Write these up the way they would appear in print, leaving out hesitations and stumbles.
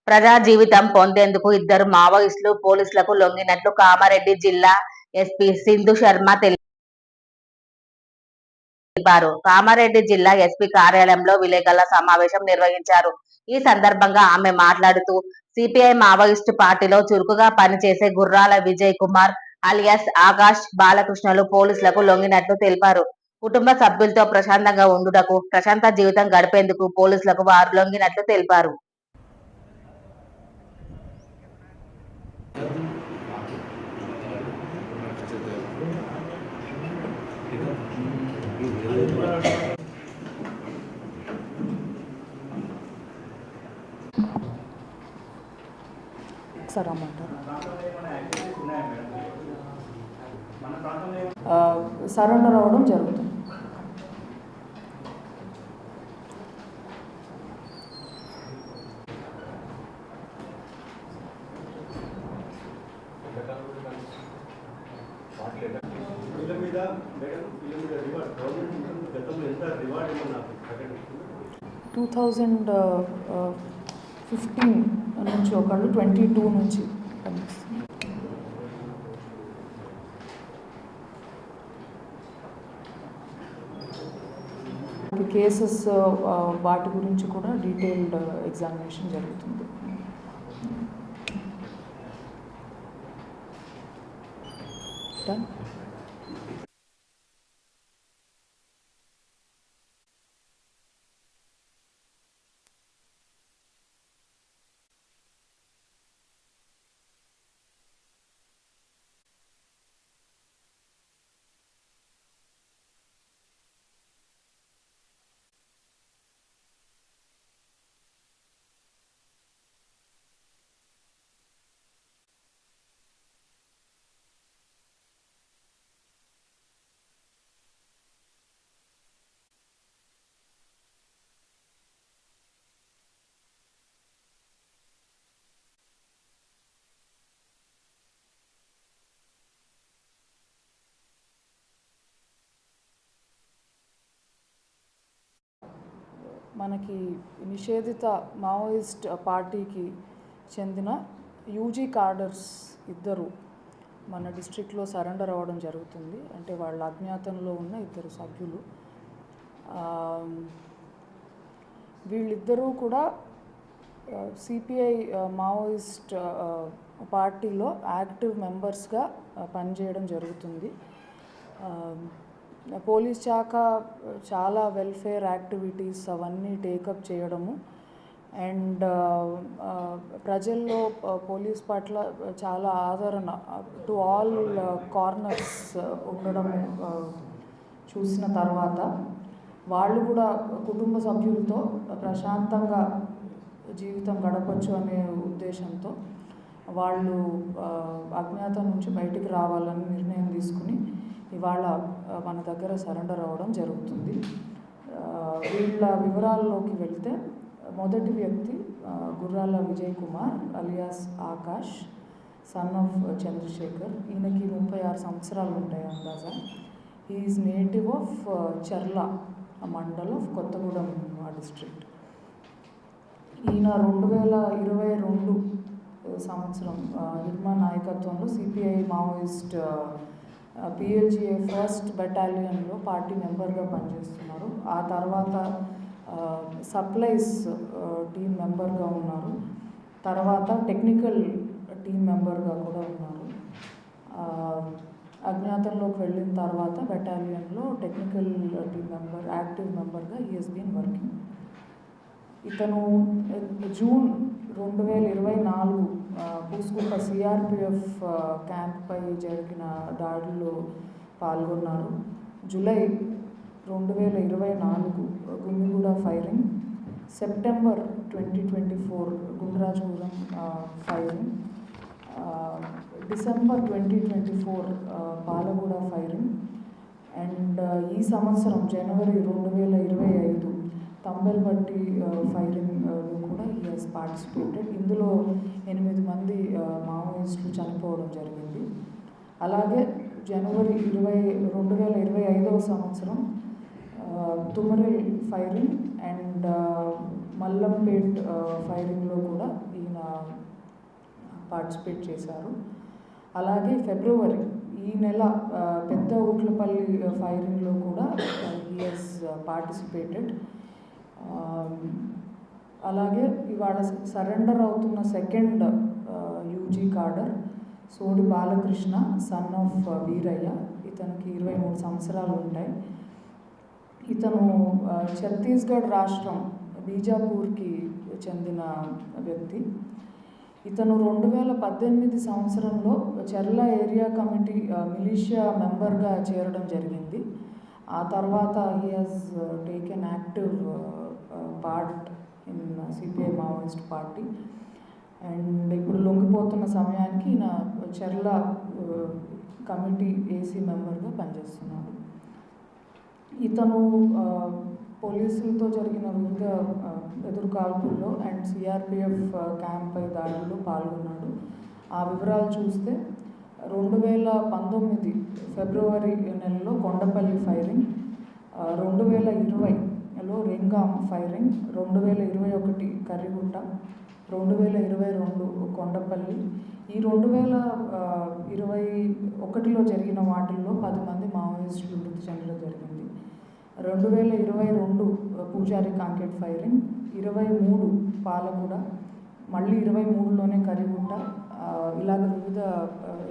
ప్రజా జీవితం పొందేందుకు ఇద్దరు మావోయిస్టులు పోలీసులకు లొంగినట్లు కామారెడ్డి జిల్లా ఎస్పీ సింధు శర్మ తెలిపారు. కామారెడ్డి జిల్లా ఎస్పీ కార్యాలయంలో విలేకరుల సమావేశం నిర్వహించారు. ఈ సందర్భంగా ఆమె మాట్లాడుతూ సిపిఐ మావోయిస్టు పార్టీలో చురుకుగా పనిచేసే గుర్రాల విజయ్ కుమార్ అలియాస్ ఆకాష్ బాలకృష్ణలు పోలీసులకు లొంగినట్లు తెలిపారు. కుటుంబ సభ్యులతో ప్రశాంతంగా ఉండుటకు, ప్రశాంత జీవితం గడిపేందుకు పోలీసులకు వారు లొంగినట్లు తెలిపారు. సరెండర్ అవ్వడం జరుగుతుంది. టూ 2015 నుంచి ఒకళ్ళు 22 నుంచి కేసెస్ వాటి గురించి కూడా డీటెయిల్డ్ ఎగ్జామినేషన్ జరుగుతుంది. మనకి నిషేధిత మావోయిస్ట్ పార్టీకి చెందిన యూజీ కార్డర్స్ ఇద్దరు మన డిస్ట్రిక్ట్లో సరెండర్ అవ్వడం జరుగుతుంది. అంటే వాళ్ళ అజ్ఞాతంలో ఉన్న ఇద్దరు సభ్యులు. వీళ్ళిద్దరూ కూడా సిపిఐ మావోయిస్ట్ పార్టీలో యాక్టివ్ మెంబర్స్గా పనిచేయడం జరుగుతుంది. పోలీస్ శాఖ చాలా వెల్ఫేర్ యాక్టివిటీస్ అవన్నీ టేకప్ చేయడము అండ్ ప్రజల్లో పోలీస్ పట్ల చాలా ఆదరణ టు ఆల్ కార్నర్స్ ఉండడం చూసిన తర్వాత వాళ్ళు కూడా కుటుంబ సభ్యులతో ప్రశాంతంగా జీవితం గడపచ్చు అనే ఉద్దేశంతో వాళ్ళు అజ్ఞాతం నుంచి బయటికి రావాలని నిర్ణయం తీసుకుని ఇవాళ మన దగ్గర సరెండర్ అవ్వడం జరుగుతుంది. వీళ్ళ వివరాల్లోకి వెళ్తే మొదటి వ్యక్తి Gurrala Vijay Kumar alias Akash, son of Chandrasekhar. ఈయనకి 36 సంవత్సరాలు ఉంటాయి అందాజా. He is native of Charla mandal of Kothagudem district. ఈయన 2022 సంవత్సరం హిడ్మా నాయకత్వంలో సిపిఐ మావోయిస్ట్ పిఎల్జిఏ 1st బెటాలియన్లో పార్టీ మెంబర్గా పనిచేస్తున్నారు. ఆ తర్వాత సప్లైస్ టీం మెంబర్గా ఉన్నారు. తర్వాత టెక్నికల్ టీం మెంబర్గా కూడా ఉన్నారు. అజ్ఞాతంలోకి వెళ్ళిన తర్వాత బెటాలియన్లో టెక్నికల్ టీం మెంబర్, యాక్టివ్ మెంబర్గా హీ హెస్ బీన్ వర్కింగ్. ఇతను జూన్ 2024 పూసుకుంట సిఆర్పిఎఫ్ క్యాంప్పై జరిగిన దాడిలో పాల్గొన్నారు. July 2024 Gummiguda firing, September 2024 Gundrajagudem firing, December 2024 Palaguda firing and ఈ సంవత్సరం జనవరి 2025 తంబెల్బట్టి ఫైరింగ్ కూడా హీ హాస్ పార్టిసిపేటెడ్. ఇందులో 8 మంది మావోయిస్టులు చనిపోవడం జరిగింది. అలాగే జనవరి 2025 సంవత్సరం తుమరిల్ ఫైరింగ్ అండ్ మల్లంపేట్ ఫైరింగ్లో కూడా ఈయన పార్టిసిపేట్ చేశారు. అలాగే ఫిబ్రవరి ఈ నెల పెద్ద ఊట్లపల్లి ఫైరింగ్లో కూడా హీ హెస్ పార్టిసిపేటెడ్. అలాగే ఇవాళ సరెండర్ అవుతున్న second UG cadre Sodi Balakrishna son of Veeraiah. ఇతనికి 23 సంవత్సరాలు ఉంటాయి. ఇతను ఛత్తీస్గఢ్ రాష్ట్రం బీజాపూర్కి చెందిన వ్యక్తి. ఇతను 2018 సంవత్సరంలో చెర్ల ఏరియా కమిటీ మిలిషియా మెంబర్గా చేరడం జరిగింది. ఆ తర్వాత he has taken active part in CPI Maoist party. And ఇప్పుడు లొంగిపోతున్న సమయానికి ఈయన చెర్ల కమిటీ ఏసీ మెంబర్గా పనిచేస్తున్నాడు. ఇతను పోలీసులతో జరిగిన వివిధ ఎదురుకాల్పుల్లో అండ్ సిఆర్పిఎఫ్ క్యాంప్పై దాడుల్లో పాల్గొన్నాడు. ఆ వివరాలు చూస్తే 2019 ఫిబ్రవరి నెలలో కొండపల్లి ఫైరింగ్, 2020లో రింగాం ఫైరింగ్, 2021 కర్రిగుట్ట, 2022 కొండపల్లి. ఈ 2021లో జరిగిన వాటిల్లో 10 మంది మావోయిస్టులు మృతి చెందడం జరిగింది. 2022 పూజారి కాంకెట్ ఫైరింగ్, 23 పాలగూడ, మళ్ళీ 23లోనే కర్రిగుట్ట. ఇలాగ వివిధ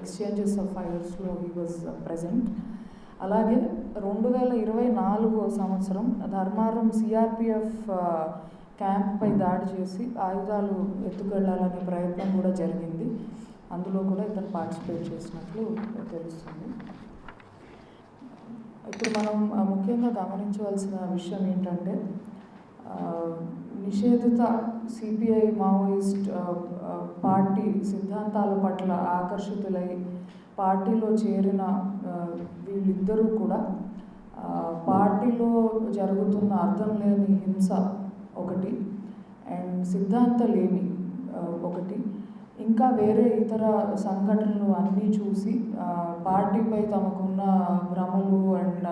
ఎక్స్చేంజెస్ ఆఫ్ ఫైర్స్లో హీ వాజ్ ప్రెజెంట్. అలాగే 2024 సంవత్సరం ధర్మారం సిఆర్పిఎఫ్ క్యాంప్పై దాడి చేసి ఆయుధాలు ఎత్తుకెళ్లాలనే ప్రయత్నం కూడా జరిగింది. అందులో కూడా ఇతను పార్టిసిపేట్ చేసినట్లు తెలుస్తుంది. ఇప్పుడు మనం ముఖ్యంగా గమనించవలసిన విషయం ఏంటంటే నిషేధిత సిపిఐ మావోయిస్ట్ పార్టీ సిద్ధాంతాల పట్ల ఆకర్షితులై పార్టీలో చేరిన వీళ్ళిద్దరూ కూడా పార్టీలో జరుగుతున్న అర్థం లేని హింస ఒకటి అండ్ సిద్ధాంతలేమి ఒకటి, ఇంకా వేరే ఇతర సంఘటనలు అన్నీ చూసి పార్టీపై తమకున్న భ్రమలు and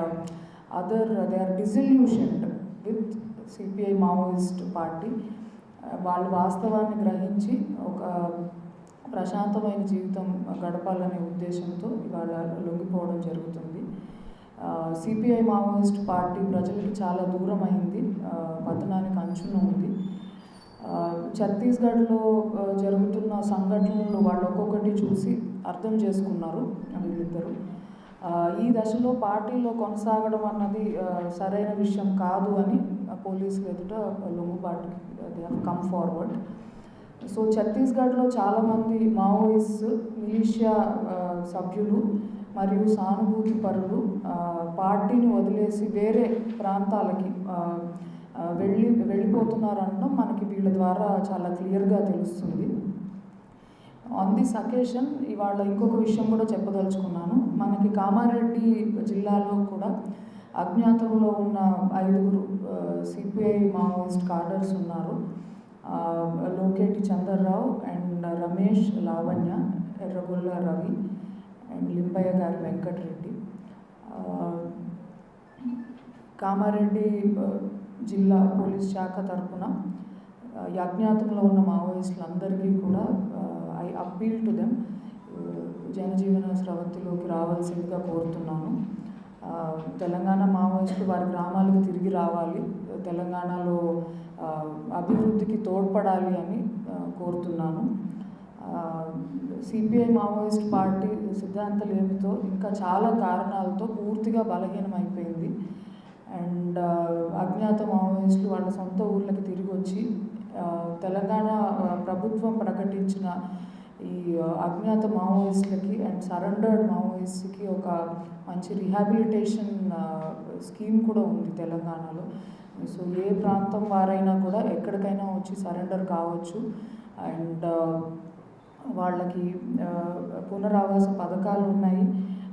they are disillusioned with CPI Maoist party. వాళ్ళు వాస్తవాన్ని గ్రహించి ఒక ప్రశాంతమైన జీవితం గడపాలనే ఉద్దేశంతో ఇవాళ లొంగిపోవడం జరుగుతుంది. సిపిఐ మావోయిస్ట్ పార్టీ ప్రజలకు చాలా దూరం అయింది, పతనానికి అంచున ఉంది. ఛత్తీస్గఢ్లో జరుగుతున్న సంఘటనలు వాళ్ళు ఒక్కొక్కటి చూసి అర్థం చేసుకున్నారు వీళ్ళిద్దరూ. ఈ దశలో పార్టీలో కొనసాగడం అన్నది సరైన విషయం కాదు అని పోలీసులు ఎదుట లొంగుబాటుకి they have come forward. So ఛత్తీస్గఢ్లో చాలామంది మావోయిస్ట్ మిలిషియా సభ్యులు మరియు సానుభూతి పరులు పార్టీని వదిలేసి వేరే ప్రాంతాలకి వెళ్ళిపోతున్నారనడం మనకి వీళ్ళ ద్వారా చాలా క్లియర్గా తెలుస్తుంది. ఆన్ దిస్ అకేషన్ ఇవాళ ఇంకొక విషయం కూడా చెప్పదలుచుకున్నాను. మనకి కామారెడ్డి జిల్లాలో కూడా అజ్ఞాతంలో ఉన్న 5 సిపిఐ మావోయిస్ట్ కార్డర్స్ ఉన్నారు. లోకేటి చంద్రరావు అండ్ రమేష్ లావణ్య, ఎర్రగొల్ల రవి అండ్ లింబయ్య గారి వెంకటరెడ్డి. కామారెడ్డి జిల్లా పోలీస్ శాఖ తరఫున ఈ అజ్ఞాతంలో ఉన్న మావోయిస్టులందరికీ కూడా ఐ అప్పీల్ టు దెమ్ జనజీవన స్రవంతిలోకి రావాల్సిందిగా కోరుతున్నాను. తెలంగాణ మావోయిస్టులు వారి గ్రామాలకు తిరిగి రావాలి, తెలంగాణలో అభివృద్ధికి తోడ్పడాలి అని కోరుతున్నాను. సిపిఐ మావోయిస్ట్ పార్టీ సిద్ధాంతాలు ఏమితో ఇంకా చాలా కారణాలతో పూర్తిగా బలహీనమైపోయింది. అండ్ అజ్ఞాత మావోయిస్టులు వాళ్ళ సొంత ఊర్లకు తిరిగి వచ్చి తెలంగాణ ప్రభుత్వం ప్రకటించిన ఈ అజ్ఞాత మావోయిస్టులకి అండ్ సరెండర్డ్ మావోయిస్ట్కి ఒక మంచి రిహాబిలిటేషన్ స్కీమ్ కూడా ఉంది తెలంగాణలో. సో ఏ ప్రాంతం వారైనా కూడా ఎక్కడికైనా వచ్చి సరెండర్ కావచ్చు అండ్ వాళ్ళకి పునరావాస పథకాలు ఉన్నాయి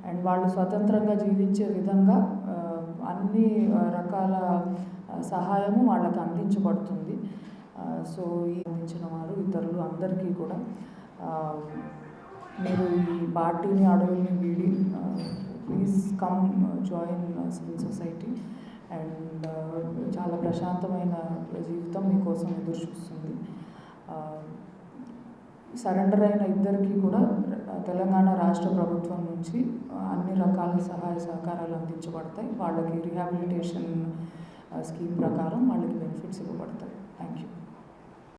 అండ్ వాళ్ళు స్వతంత్రంగా జీవించే విధంగా అన్ని రకాల సహాయము వాళ్ళకి అందించబడుతుంది. సో ఈ అందించిన వారు ఇతరులు అందరికీ కూడా మీరు ఈ పార్టీని అడవుల్ని వీడి please come join civil society and చాలా ప్రశాంతమైన జీవితం మీకోసం ఎదురు చూస్తుంది. సరెండర్ అయిన ఇద్దరికి కూడా తెలంగాణ రాష్ట్ర ప్రభుత్వం నుంచి అన్ని రకాల సహాయ సహకారాలు అందించబడతాయి. వాళ్ళకి రీహాబిలిటేషన్ స్కీమ్ ప్రకారం వాళ్ళకి బెనిఫిట్స్ ఇవ్వబడతాయి. Thank you.